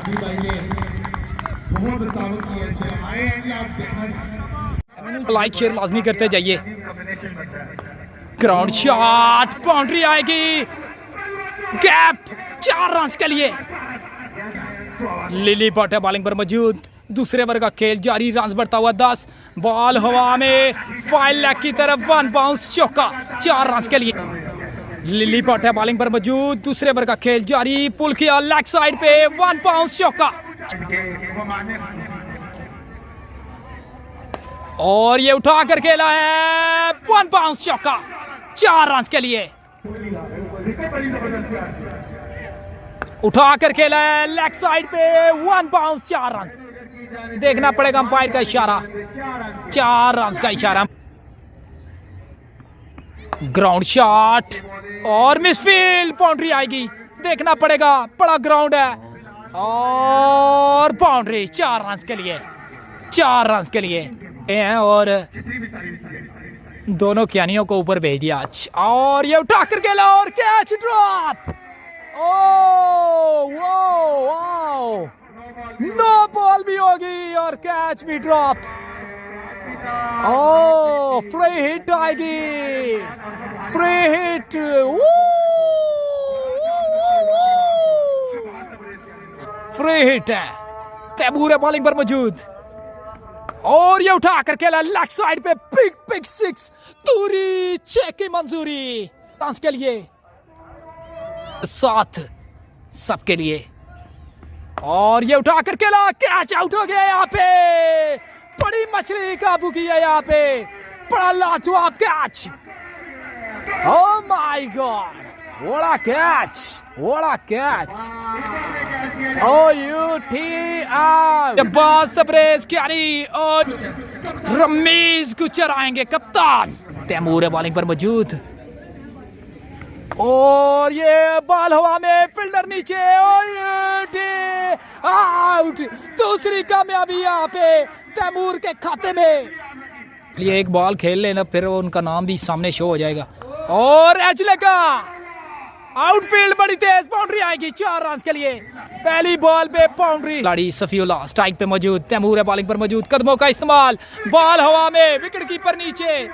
हादी भाई ने बहुत तारुफ की है। आए आप देखना, लाइक शेयर लाजमी करते जाइए। ग्राउंड शॉट, बाउंड्री आएगी, गैप, 4 रन के लिए। लिली बट है बॉलिंग पर मौजूद, दूसरे ओवर का खेल जारी, रन बढ़ता हुआ 10, बॉल हवा में, फाइल लेग की तरफ, 1 बाउंस, चौका, 4 रन के लिए। लिली बट है बॉलिंग पर मौजूद, दूसरे ओवर का खेल जारी, पुल किया लेग साइड पे, 1 बाउंस, चौका। और ये उठा कर खेला है, 1 बाउंस, चौका, 4 रन के लिए। उठा कर खेला है लेग साइड पे, 1 बाउंस, 4 रन। देखना पड़ेगा अंपायर का इशारा, 4 रन का इशारा। ग्राउंड शॉट और मिसफील्ड, बाउंड्री आएगी, देखना पड़ेगा, बड़ा ग्राउंड है और बाउंड्री, 4 रन के लिए, 4 रन के लिए हैं। और दोनों खियानियों को ऊपर भेज दिया आज, और ये उठा कर खेला और catch drop. Wow, no ball भी होगी और कैच भी ड्रॉप। फ्री हिट आएगी, फ्री हिट, फ्री हिट है। तैमूर है बॉलिंग पर मौजूद, और ये उठा कर खेला लेग साइड पे, बिग 6, दूरी 6 की मंजूरी, रन के लिए 7 सबके लिए। और ये उठा कर खेला, कैच आउट हो गया यहाँ पे, बड़ी मछली काबू की है यहाँ पे, बड़ा लाजवाब catch. Oh my God, what a catch, what a catch. Abbas सबरेज क्यारी और रमीज गुजर आएंगे, कप्तान। तैमूर है बॉलिंग पर मौजूद, और ये बॉल हवा में, फील्डर नीचे, आउट। दूसरी कामयाबी यहाँ पे तैमूर के खाते में। ये एक बॉल खेल लेना, फिर उनका नाम भी सामने शो हो जाएगा। और एज लगा, आउटफील्ड बड़ी तेज, बाउंड्री आएगी, 4 रन के लिए। पहली बॉल पे बाउंड्री। खिलाड़ी सफीउल्लाह स्ट्राइक पे मौजूद, तैमूर है बॉलिंग पर मौजूद, कदमों का इस्तेमाल, बॉल हवा में, विकेट कीपर नीचे,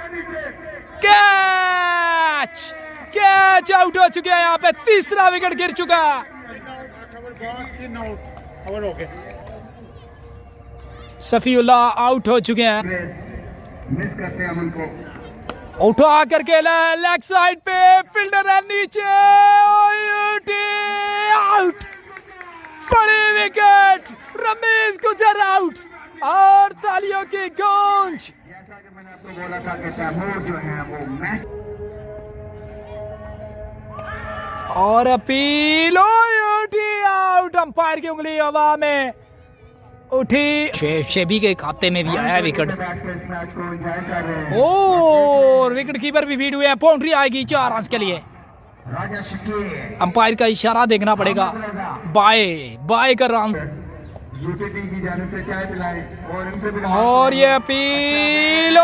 कैच, कैच आउट हो चुके हैं यहाँ पे, तीसरा विकेट गिर चुका। सफीउल्लाह आउट हो चुके हैं। उठा कर खेला लेग साइड पे, फील्डर है नीचे, आउट, बड़ी विकेट, रमेश गुजर आउट, और तालियों की गूंज। जैसा कि मैंने आपको बोला था कि तैमूर जो है वो मैच, और अपील, आउट, अंपायर की उंगली हवा में उठी, शेबी के खाते में भी आया विकेट। और विकेट कीपर भी भीड़ हुए हैं, बाउंड्री आएगी, 4 रन के लिए। अंपायर का इशारा देखना पड़ेगा, बाय का रन। और ये अपील,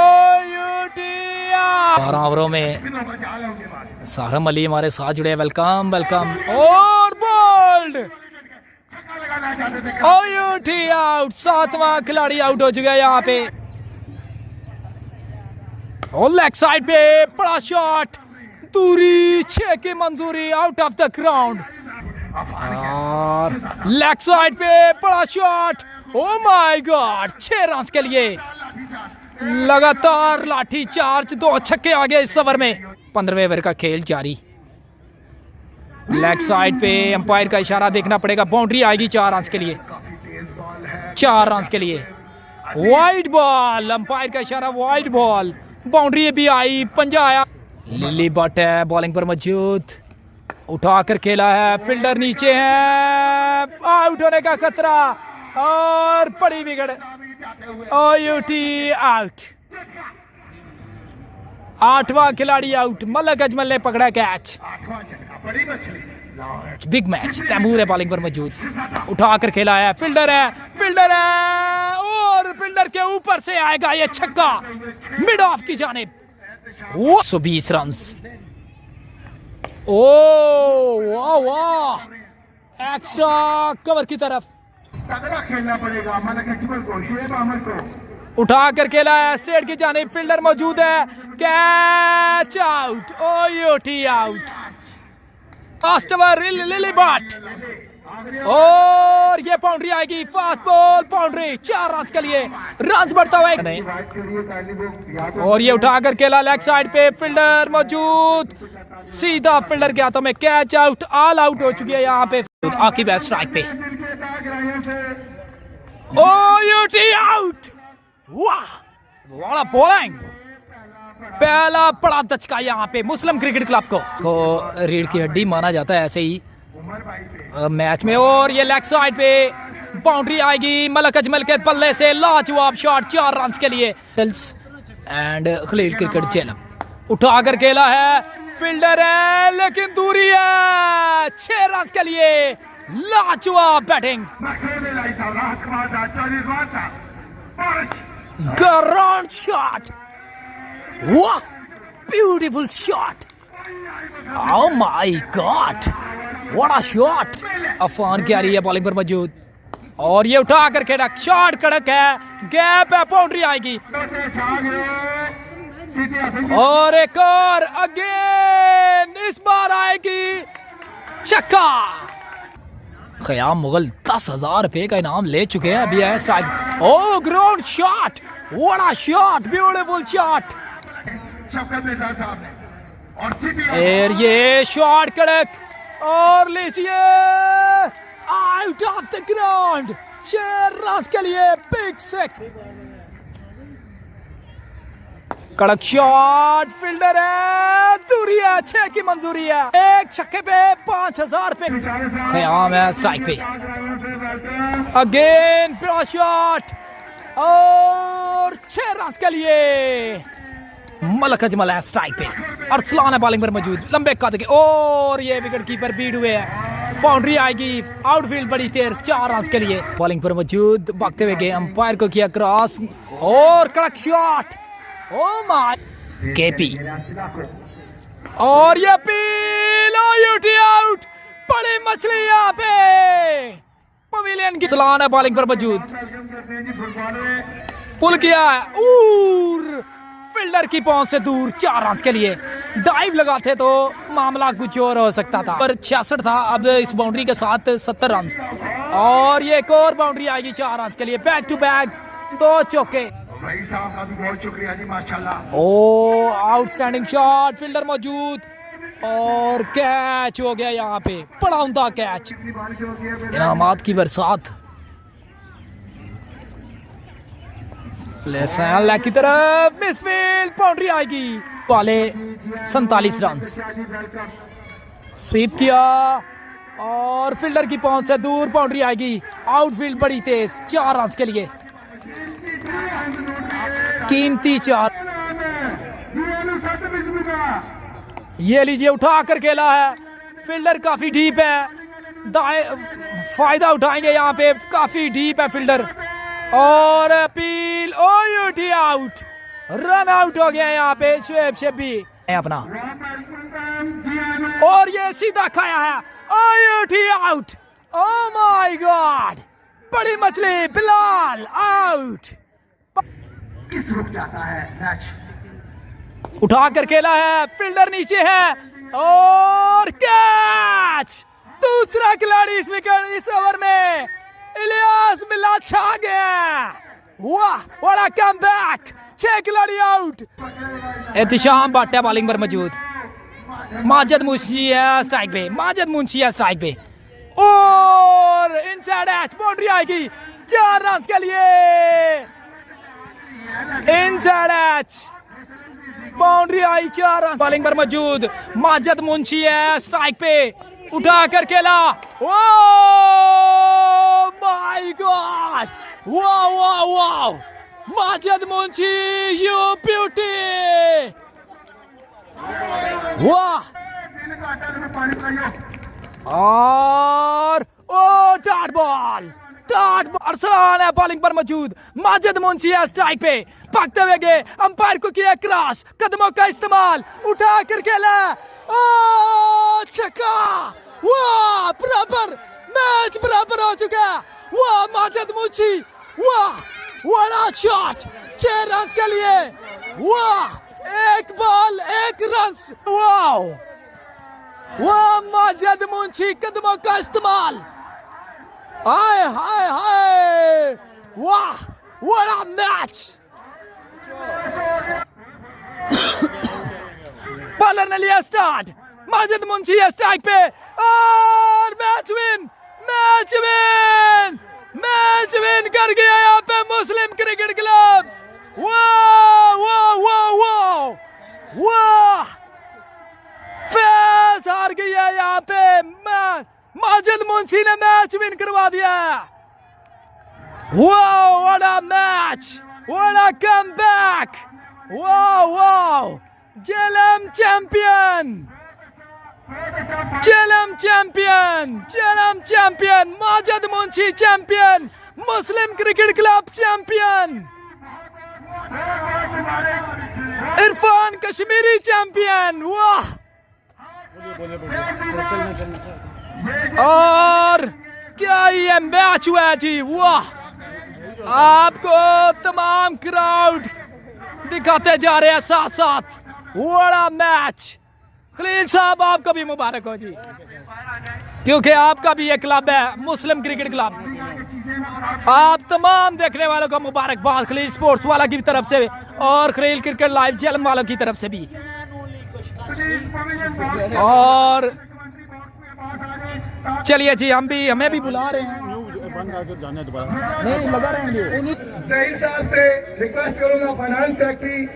12 ओवरों में सारम अली हमारे साथ जुड़े, वेलकम वेलकम। और बोल्ड, आउट, 7वां खिलाड़ी आउट हो चुका है यहाँ पे। और लेग साइड पे बड़ा शॉट, दूरी 6 की मंजूरी, आउट ऑफ द ग्राउंड। और लेग साइड पे बड़ा shot, oh my God, 6 run के लिए। लगातार लाठी चार्ज, 2 छक्के आ गए इस ओवर में। 15वें ओवर का खेल जारी, लेग साइड पे अंपायर का इशारा देखना पड़ेगा, बाउंड्री आएगी, 4 रन के लिए, 4 रन के लिए। वाइड बॉल, अंपायर का इशारा, वाइड बॉल, बाउंड्री भी आई, पंजा आया। लिली बट है बॉलिंग पर मौजूद, उठा कर खेला है, फील्डर नीचे है, आउट होने का खतरा, और बड़ी विकेट, आउट। 8वां खिलाड़ी आउट, मलक अजमल ने पकड़ा कैच। बिग मैच, तैमूर है बॉलिंग पर मौजूद, उठा कर खेला है, फील्डर है, और फील्डर के ऊपर से आएगा ये छक्का, मिड ऑफ की जानिब, 120 रन। वाह, एक्स्ट्रा कवर की तरफ, तगड़ा खेलना पड़ेगा मलक अजमल को, शुएब अहमद को। उठा कर खेला है स्ट्रेट की जानिब, फील्डर मौजूद है, catch out, OUT out, fast over lily but, और ये बाउंड्री आएगी, फास्ट बॉल बाउंड्री, 4 रन के लिए, रन बढ़ता हुआ नहीं, और ये उठा कर खेला लेग साइड पे, फील्डर मौजूद, सीधा फील्डर के हाथों में, कैच आउट, ऑल आउट हो चुकी है यहाँ पे आकिब है स्ट्राइक पे, ओयूटी आउट, वाह वाला बॉलिंग, पहला बड़ा दचका यहाँ पे मुस्लिम क्रिकेट क्लब को रीढ़ की हड्डी माना जाता है ऐसे ही मैच में, और ये लेग साइड पे बाउंड्री आएगी, मलक अजमल के पल्ले से लाजवाब शॉट, 4 रन के लिए, एंड खलील क्रिकेट जेलम उठा कर खेला है, फील्डर है लेकिन दूरी है, 6 रन के लिए, लाजवाब बैटिंग, ग्राउंड शॉट, वाह beautiful shot, oh my God what a shot, Afan क्या रही है बॉलिंग पर मौजूद, और ये उठा कर खेला, शॉट कड़क है, गैप है, बाउंड्री आएगी, और एक और अगेन, इस बार आएगी छक्का, ख़याम मुगल 10,000 रुपए का इनाम ले चुके हैं, अभी है strike, oh ground shot, what a shot, beautiful shot, और ये शॉट कड़क, और लीजिए out of the ground, 6 run के लिए, बिग 6, कड़क शॉट, फील्डर है, दूरी है, 6 की मंजूरी है, एक छक्के पे 5,000 रुपए, ख़याम है स्ट्राइक पे, अगेन बड़ा शॉट, और 6 रन के लिए, मलक अजमल है स्ट्राइक पे, अरसलान है बॉलिंग पर मौजूद, लंबे कद के, और ये विकेट कीपर बीट हुए हैं, बाउंड्री आएगी, आउटफील्ड बड़ी तेज, 4 रन के लिए, बॉलिंग पर मौजूद, भागते हुए गए, अंपायर को किया क्रॉस, और कड़क शॉट, ओ माय, केपी, और ये पील, ओयूटी आउट, बड़ी मछली यहाँ पे, पवेलियन की, सलान है बॉलिंग पर मौजूद, पुल किया है, और फील्डर की पहुंच से दूर, 4 रन के लिए, डाइव लगाते तो मामला कुछ और हो सकता था, पर 66 था, अब इस बाउंड्री के साथ 70 रन, और ये एक और बाउंड्री आएगी 4 रन के लिए, बैक टू बैक 2 चौके, भाई साहब का भी बहुत शुक्रिया जी माशाल्लाह, ओ आउटस्टैंडिंग शॉट, फील्डर मौजूद, और कैच हो गया यहाँ पे, बड़ा उमदा कैच, इनामात की बरसात, लेग की तरफ, मिसफील्ड, बाउंड्री आएगी, वाले 47 रन, स्वीप किया, और फील्डर की पहुंच से दूर, बाउंड्री आएगी, आउटफील्ड बड़ी तेज, 4 रन के लिए, कीमती 4, ये लीजिए उठा कर खेला है, फील्डर काफी डीप है, फायदा उठाएंगे यहाँ पे, काफी डीप है फील्डर, और appeal, OUT out, run out हो गया यहाँ पे शुएब शब्बी अपना, और ये सीधा खाया है, OUT out, oh my God, बड़ी मछली, बिलाल आउट, किस रुक जाता है मैच, उठा कर खेला है, फील्डर नीचे है, और कैच, दूसरा खिलाड़ी इस विकेट, इस ओवर में इलियास मिल्ला छा गया, वाह बड़ा कमबैक, 6 खिलाड़ी आउट, एहतिशाम भाटिया बॉलिंग पर मौजूद, माजिद मुंशी है स्ट्राइक पे, माजिद मुंशी है स्ट्राइक पे, और इनसाइड एच, बाउंड्री आएगी, 4 रन के लिए, इनसाइड एच, बाउंड्री आई, 4 रन, बॉलिंग पर मौजूद, माजिद मुंशी है स्ट्राइक पे, उठा कर खेला, ओ माय गॉड, वाह वाह वाह, माजिद मुंशी, यू ब्यूटी, वाह, और ओ डॉट बॉल, अरसलान है बॉलिंग पर मौजूद, माजिद मुंशी है स्ट्राइक पे, भागते हुए गए, अंपायर को किया क्रॉस, कदमों का इस्तेमाल, उठा कर खेला, ओ छक्का, वाह बराबर, मैच बराबर हो चुका है, वाह माजिद मुंशी, वाह बड़ा शॉट, 6 रन के लिए, वाह एक बॉल 1 रन, वाह वाह माजिद मुंशी कदमों का इस्तेमाल, हाय हाय हाय, वाह बड़ा मैच। बॉलर ने लिया स्टार्ट, माजिद मुंशी स्ट्राइक पे और match win, match win, match win कर गया यहाँ पे मुस्लिम क्रिकेट क्लब। वाह वाह वाह वाह वाह, फैज हार गई है यहाँ पे, माजिद मुंशी ने मैच विन करवा दिया। वाह what a match, what a comeback, वाह वाह, Jhelum champion, Jhelum champion, Jhelum champion, Majid Munshi champion, Muslim cricket club champion, Irfan Kashmiri champion. वाह, और क्या ये मैच हुआ जी, वाह, आपको तमाम क्राउड दिखाते जा रहे हैं साथ साथ, बड़ा मैच। खलील साहब आपको भी मुबारक हो जी, क्योंकि आपका भी ये क्लब है मुस्लिम क्रिकेट क्लब। आप तमाम देखने वालों को मुबारकबाद खलील स्पोर्ट्स वाला की तरफ से और खलील क्रिकेट लाइव जेलम वालों की तरफ से भी। और चलिए जी, हमें भी बुला रहे हैं, नहीं लगा रहेंगे। सही साहब से रिक्वेस्ट करूंगा, finance secretary,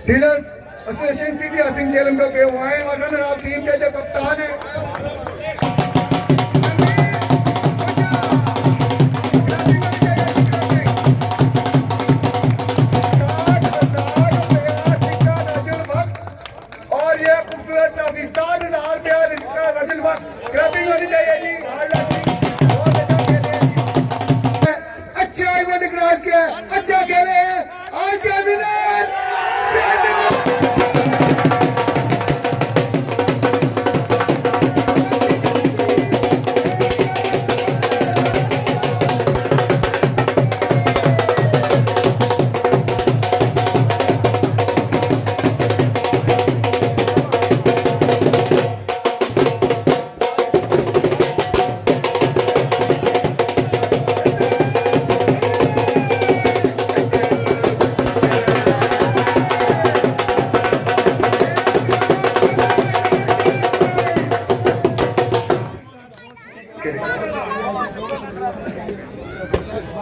dealers association city housing Jhelum का के हुए और रनर आप टीम के जो कप्तान है, और ये खूबसूरत ट्रॉफी 60,000 रुपया रजिल भक्त क्रैपिंग होनी चाहिए जी। अच्छा इवेंट क्रॉस किया, अच्छा खेले हैं आज के विनर।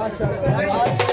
Mashallah.